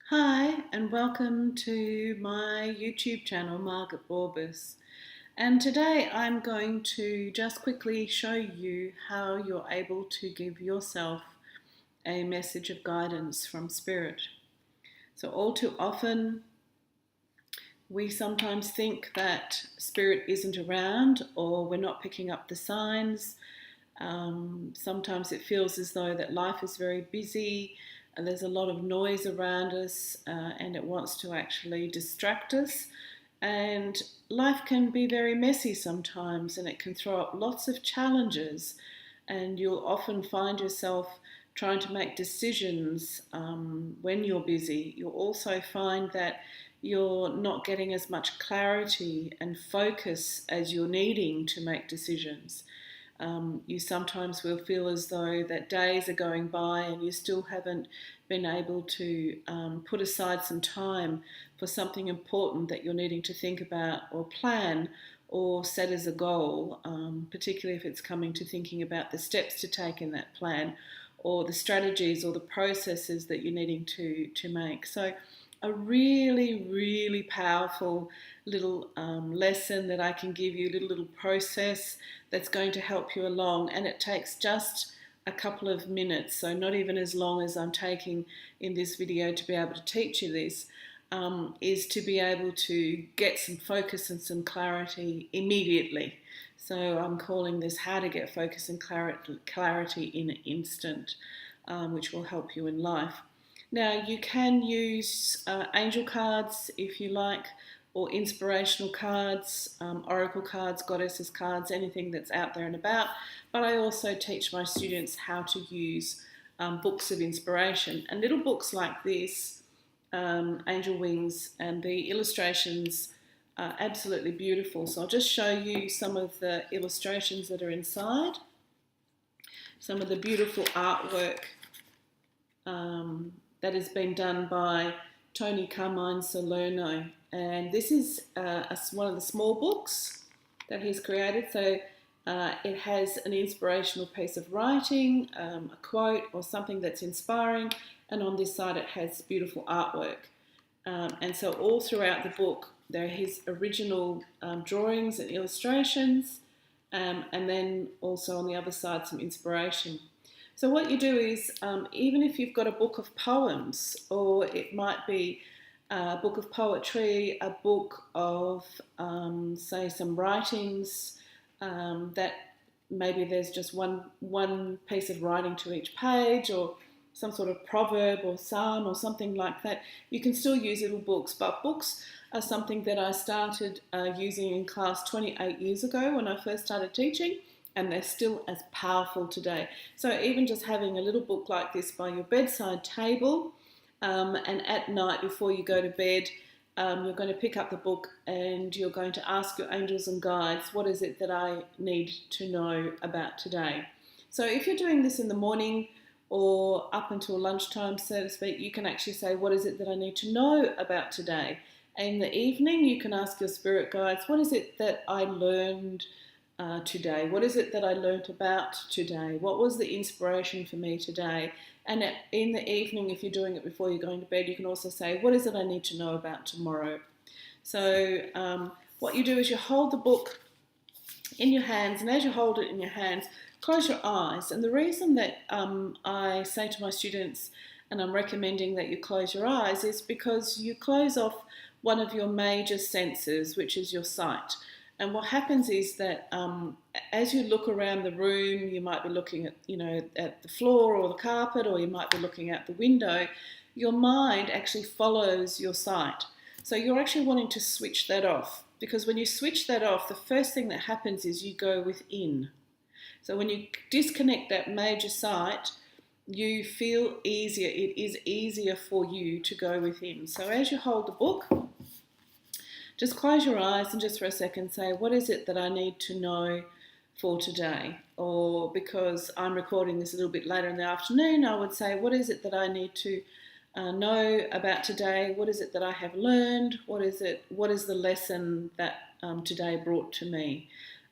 Hi, and welcome to my YouTube channel, Margaret Borbis. And today I'm going to just quickly show you how you're able to give yourself a message of guidance from Spirit. So, all too often, we sometimes think that Spirit isn't around or we're not picking up the signs. Sometimes it feels as though that life is very busy and there's a lot of noise around us and it wants to actually distract us. And life can be very messy sometimes and it can throw up lots of challenges. And you'll often find yourself trying to make decisions when you're busy. You'll also find that you're not getting as much clarity and focus as you're needing to make decisions. You sometimes will feel as though that days are going by and you still haven't been able to put aside some time for something important that you're needing to think about or plan or set as a goal, particularly if it's coming to thinking about the steps to take in that plan or the strategies or the processes that you're needing to make. So a really, really powerful little lesson that I can give you, little process that's going to help you along, and it takes just a couple of minutes, so not even as long as I'm taking in this video to be able to teach you this, is to be able to get some focus and some clarity immediately. So I'm calling this how to get focus and clarity in an instant, which will help you in life. Now, you can use angel cards if you like, or inspirational cards, oracle cards, goddesses cards, anything that's out there and about. But I also teach my students how to use books of inspiration. And little books like this, Angel Wings, and the illustrations are absolutely beautiful. So I'll just show you some of the illustrations that are inside, some of the beautiful artwork that has been done by Tony Carmine Salerno. And this is one of the small books that he's created. So it has an inspirational piece of writing, a quote or something that's inspiring, and on this side it has beautiful artwork. And so all throughout the book there are his original drawings and illustrations, and then also on the other side some inspiration. So what you do is, even if you've got a book of poems, or it might be a book of poetry, a book of, say, some writings, that maybe there's just one piece of writing to each page, or some sort of proverb or psalm or something like that, you can still use little books. But books are something that I started using in class 28 years ago when I first started teaching, and they're still as powerful today. So even just having a little book like this by your bedside table, and at night before you go to bed, you're going to pick up the book and you're going to ask your angels and guides, what is it that I need to know about today? So if you're doing this in the morning or up until lunchtime, so to speak, you can actually say, what is it that I need to know about today? And in the evening, you can ask your spirit guides, what is it that I learned today? What is it that I learnt about today? What was the inspiration for me today? And in the evening, if you're doing it before you're going to bed, you can also say, what is it I need to know about tomorrow? So what you do is you hold the book in your hands, and as you hold it in your hands, close your eyes. And the reason that I say to my students, and I'm recommending that you close your eyes, is because you close off one of your major senses, which is your sight. And what happens is that as you look around the room, you might be looking at, at the floor or the carpet, or you might be looking out the window. Your mind actually follows your sight. So you're actually wanting to switch that off, because when you switch that off, the first thing that happens is you go within. So when you disconnect that major sight, you feel easier. It is easier for you to go within. So as you hold the book, just close your eyes and just for a second say, what is it that I need to know for today? Or because I'm recording this a little bit later in the afternoon, I would say, what is it that I need to know about today? What is it that I have learned? What is the lesson that today brought to me?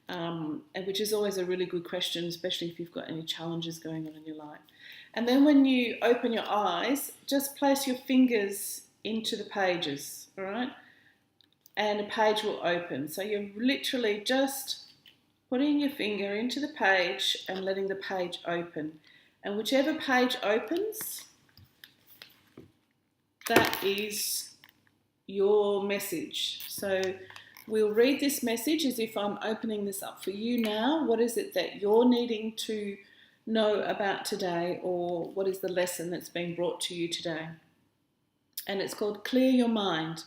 And which is always a really good question, especially if you've got any challenges going on in your life. And then when you open your eyes, just place your fingers into the pages, all right? And a page will open. So you're literally just putting your finger into the page and letting the page open. And whichever page opens, that is your message. So we'll read this message as if I'm opening this up for you now. What is it that you're needing to know about today, or what is the lesson that's being brought to you today? And it's called Clear Your Mind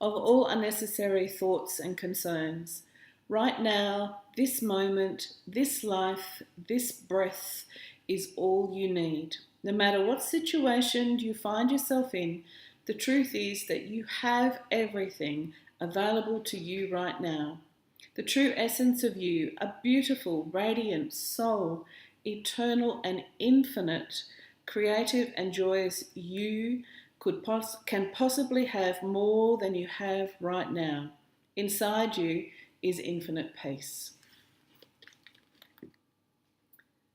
of all unnecessary thoughts and concerns. Right now, this moment, this life, this breath is all you need. No matter what situation you find yourself in, the truth is that you have everything available to you right now. The true essence of you, a beautiful, radiant soul, eternal and infinite, creative and joyous you can possibly have more than you have right now. Inside you is infinite peace.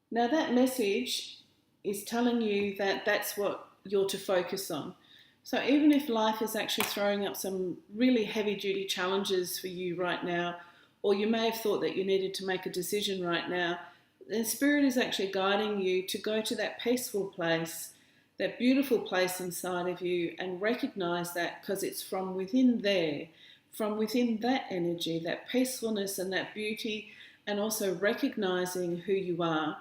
Now that message is telling you that that's what you're to focus on. So even if life is actually throwing up some really heavy duty challenges for you right now, or you may have thought that you needed to make a decision right now, then Spirit is actually guiding you to go to that peaceful place, that beautiful place inside of you, and recognize that, because it's from within there, from within that energy, that peacefulness and that beauty, and also recognizing who you are,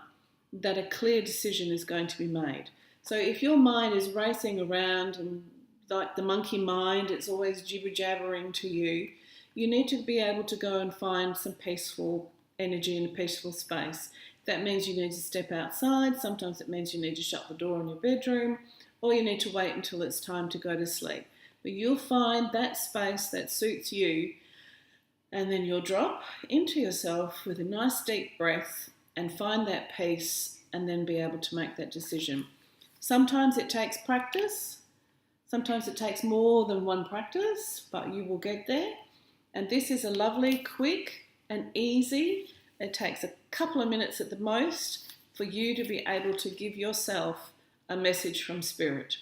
that a clear decision is going to be made. So if your mind is racing around and like the monkey mind, it's always jibber-jabbering to you, you need to be able to go and find some peaceful energy in a peaceful space. That means you need to step outside. Sometimes it means you need to shut the door in your bedroom, or you need to wait until it's time to go to sleep. But you'll find that space that suits you, and then you'll drop into yourself with a nice deep breath and find that peace, and then be able to make that decision. Sometimes it takes practice. Sometimes it takes more than one practice, but you will get there. And this is a lovely, quick and easy, it takes a couple of minutes at the most for you to be able to give yourself a message from Spirit.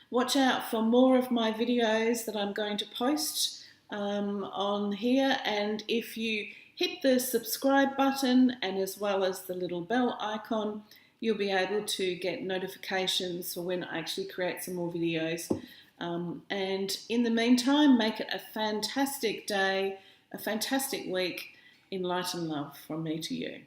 Watch out for more of my videos that I'm going to post on here, and if you hit the subscribe button and as well as the little bell icon, you'll be able to get notifications for when I actually create some more videos. And in the meantime, make it a fantastic day, a fantastic week in light and love from me to you.